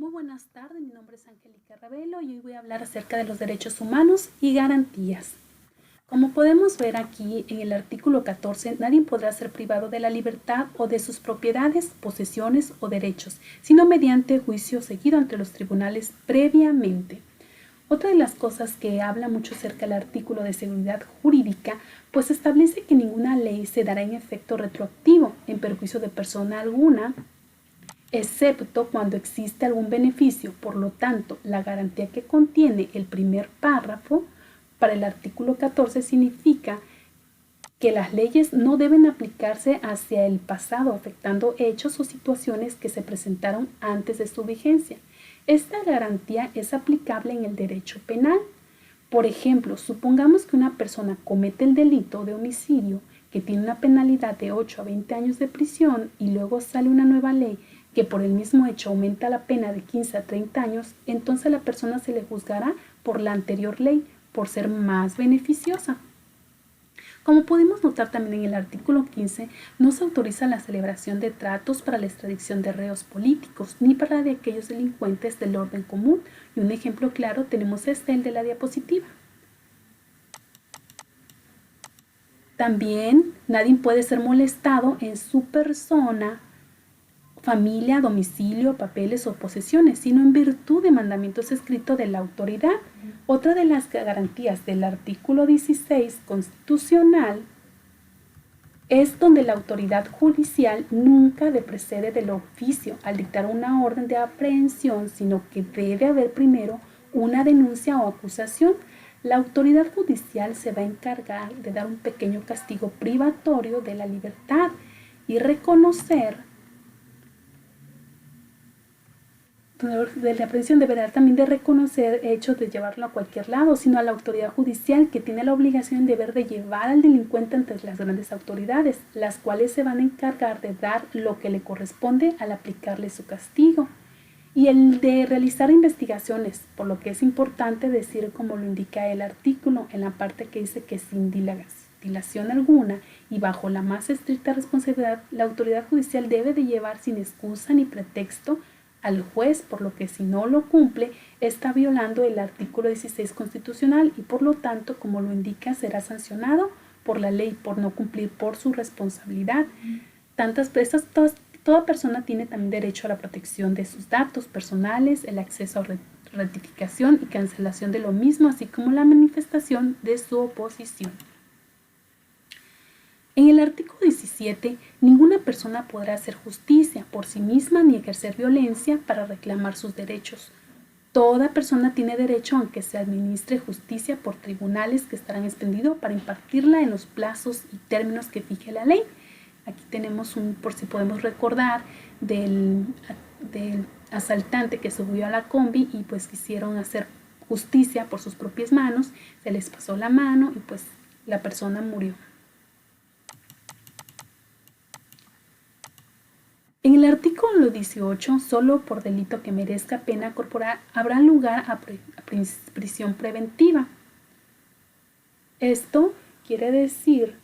Muy buenas tardes, mi nombre es Angélica Ravelo y hoy voy a hablar acerca de los derechos humanos y garantías. Como podemos ver aquí en el artículo 14, nadie podrá ser privado de la libertad o de sus propiedades, posesiones o derechos, sino mediante juicio seguido ante los tribunales previamente. Otra de las cosas que habla mucho acerca del artículo de seguridad jurídica, pues establece que ninguna ley se dará en efecto retroactivo en perjuicio de persona alguna, excepto cuando existe algún beneficio. Por lo tanto, la garantía que contiene el primer párrafo para el artículo 14 significa que las leyes no deben aplicarse hacia el pasado, afectando hechos o situaciones que se presentaron antes de su vigencia. Esta garantía es aplicable en el derecho penal. Por ejemplo, supongamos que una persona comete el delito de homicidio que tiene una penalidad de 8 a 20 años de prisión y luego sale una nueva ley que por el mismo hecho aumenta la pena de 15 a 30 años, entonces a la persona se le juzgará por la anterior ley, por ser más beneficiosa. Como pudimos notar también en el artículo 15, no se autoriza la celebración de tratos para la extradición de reos políticos, ni para la de aquellos delincuentes del orden común. Y un ejemplo claro tenemos el de la diapositiva. También nadie puede ser molestado en su persona, familia, domicilio, papeles o posesiones, sino en virtud de mandamientos escritos de la autoridad. Otra de las garantías del artículo 16 constitucional es donde la autoridad judicial nunca precede del oficio al dictar una orden de aprehensión, sino que debe haber primero una denuncia o acusación. La autoridad judicial se va a encargar de dar un pequeño castigo privatorio de la libertad y reconocer de la aprehensión deberá también de reconocer hechos de llevarlo a cualquier lado, sino a la autoridad judicial, que tiene la obligación y deber de llevar al delincuente ante las grandes autoridades, las cuales se van a encargar de dar lo que le corresponde al aplicarle su castigo. Y el de realizar investigaciones, por lo que es importante decir, como lo indica el artículo, en la parte que dice que sin dilación alguna y bajo la más estricta responsabilidad, la autoridad judicial debe de llevar sin excusa ni pretexto al juez, por lo que si no lo cumple, está violando el artículo 16 constitucional y por lo tanto, como lo indica, será sancionado por la ley por no cumplir por su responsabilidad. Toda persona tiene también derecho a la protección de sus datos personales, el acceso a rectificación y cancelación de lo mismo, así como la manifestación de su oposición. En el artículo 17, ninguna persona podrá hacer justicia por sí misma ni ejercer violencia para reclamar sus derechos. Toda persona tiene derecho a que se administre justicia por tribunales que estarán expendidos para impartirla en los plazos y términos que fije la ley. Aquí tenemos por si podemos recordar, del asaltante que subió a la combi y pues quisieron hacer justicia por sus propias manos, se les pasó la mano y pues la persona murió. En el artículo 18, solo por delito que merezca pena corporal habrá lugar a prisión preventiva. Esto quiere decir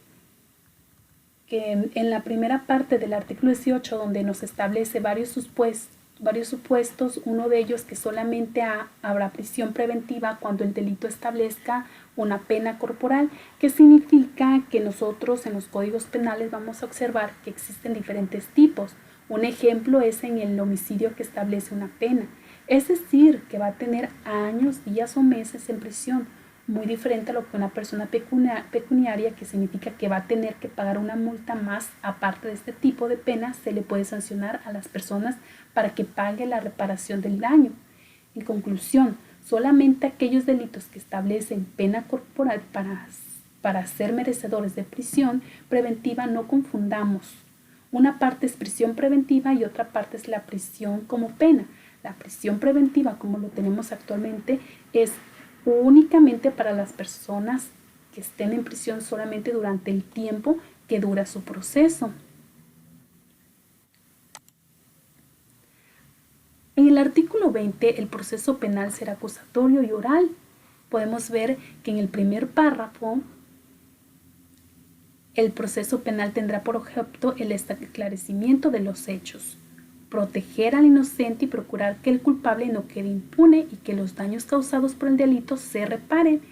que en la primera parte del artículo 18, donde nos establece varios supuestos, uno de ellos que solamente habrá prisión preventiva cuando el delito establezca una pena corporal, que significa que nosotros en los códigos penales vamos a observar que existen diferentes tipos. Un ejemplo es en el homicidio, que establece una pena, es decir, que va a tener años, días o meses en prisión, muy diferente a lo que una persona pecuniaria, que significa que va a tener que pagar una multa más. Aparte de este tipo de pena, se le puede sancionar a las personas para que pague la reparación del daño. En conclusión, solamente aquellos delitos que establecen pena corporal para ser merecedores de prisión preventiva, no confundamos. Una parte es prisión preventiva y otra parte es la prisión como pena. La prisión preventiva, como lo tenemos actualmente, es únicamente para las personas que estén en prisión solamente durante el tiempo que dura su proceso. En el artículo 20, el proceso penal será acusatorio y oral. Podemos ver que en el primer párrafo, el proceso penal tendrá por objeto el esclarecimiento de los hechos. proteger al inocente y procurar que el culpable no quede impune y que los daños causados por el delito se reparen.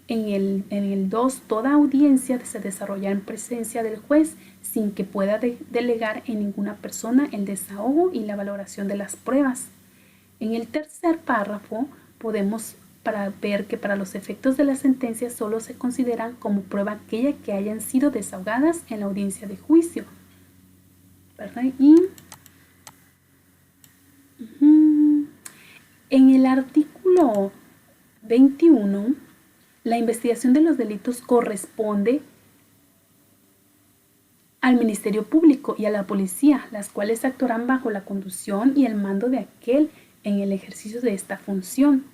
En el 2, toda audiencia se desarrolla en presencia del juez sin que pueda delegar en ninguna persona el desahogo y la valoración de las pruebas. En el tercer párrafo podemos ver que para los efectos de la sentencia solo se consideran como prueba aquella que hayan sido desahogadas en la audiencia de juicio, ¿verdad? Y en el artículo 21, la investigación de los delitos corresponde al Ministerio Público y a la policía, las cuales actuarán bajo la conducción y el mando de aquel en el ejercicio de esta función.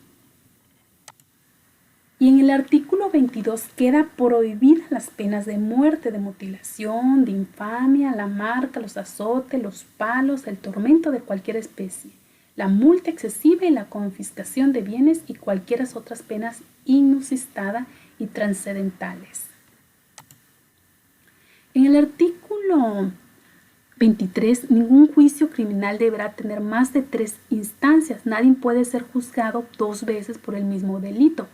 Y en el artículo 22 queda prohibida las penas de muerte, de mutilación, de infamia, la marca, los azotes, los palos, el tormento de cualquier especie, la multa excesiva y la confiscación de bienes y cualquiera otras penas inusitada y trascendentales. En el artículo 23, ningún juicio criminal deberá tener más de 3 instancias. Nadie puede ser juzgado 2 veces por el mismo delito.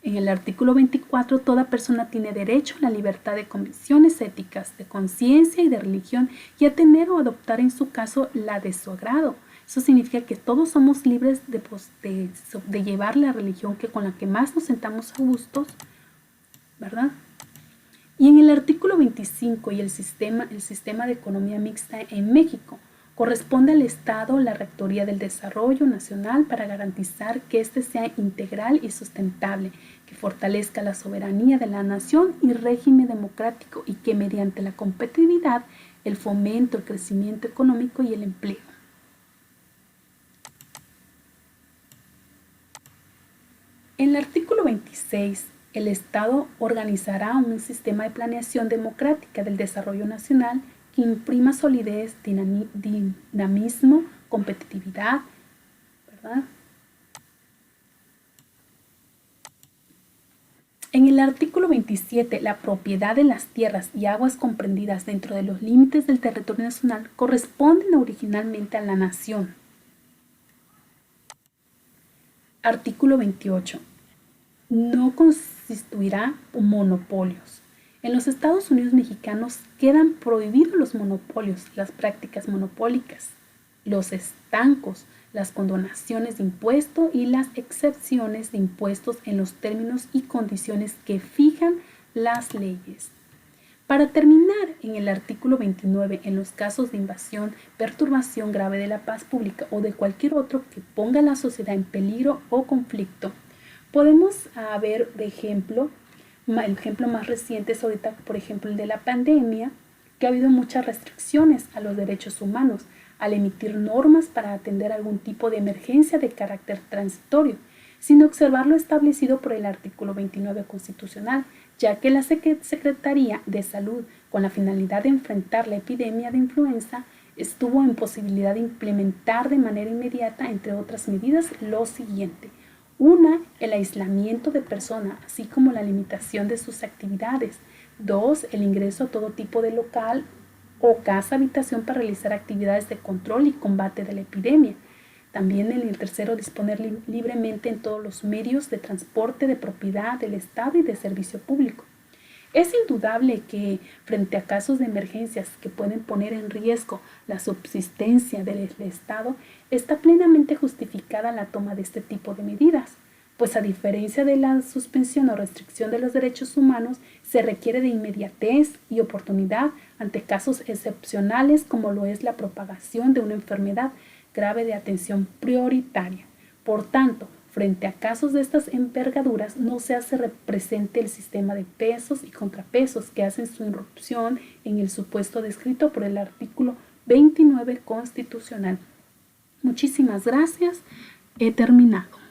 En el artículo 24, toda persona tiene derecho a la libertad de convicciones éticas, de conciencia y de religión y a tener o adoptar en su caso la de su agrado. Eso significa que todos somos libres de llevar la religión con la que más nos sentamos a gustos, ¿verdad? Y en el artículo 25 y el sistema de economía mixta en México, corresponde al Estado la Rectoría del Desarrollo Nacional para garantizar que éste sea integral y sustentable, que fortalezca la soberanía de la nación y régimen democrático y que mediante la competitividad, el fomento, el crecimiento económico y el empleo. En el artículo 26, el Estado organizará un sistema de planeación democrática del desarrollo nacional que imprima solidez, dinamismo, competitividad, ¿verdad? En el artículo 27, la propiedad de las tierras y aguas comprendidas dentro de los límites del territorio nacional corresponden originalmente a la nación. Artículo 28. No constituirá monopolios. En los Estados Unidos mexicanos quedan prohibidos los monopolios, las prácticas monopólicas, los estancos, las condonaciones de impuesto y las excepciones de impuestos en los términos y condiciones que fijan las leyes. Para terminar, en el artículo 29, en los casos de invasión, perturbación grave de la paz pública o de cualquier otro que ponga a la sociedad en peligro o conflicto, podemos ver de ejemplo, el ejemplo más reciente es ahorita, por ejemplo, el de la pandemia, que ha habido muchas restricciones a los derechos humanos al emitir normas para atender algún tipo de emergencia de carácter transitorio, sin observar lo establecido por el artículo 29 constitucional, ya que la Secretaría de Salud, con la finalidad de enfrentar la epidemia de influenza, estuvo en posibilidad de implementar de manera inmediata, entre otras medidas, lo siguiente. 1. El aislamiento de persona, así como la limitación de sus actividades. 2. El ingreso a todo tipo de local o casa habitación para realizar actividades de control y combate de la epidemia. También en el tercero, disponer libremente en todos los medios de transporte de propiedad del Estado y de servicio público. Es indudable que frente a casos de emergencias que pueden poner en riesgo la subsistencia del Estado, está plenamente justificada la toma de este tipo de medidas, pues a diferencia de la suspensión o restricción de los derechos humanos, se requiere de inmediatez y oportunidad ante casos excepcionales como lo es la propagación de una enfermedad grave de atención prioritaria. Por tanto, frente a casos de estas envergaduras, no se hace presente el sistema de pesos y contrapesos que hacen su irrupción en el supuesto descrito por el artículo 29 constitucional. Muchísimas gracias. He terminado.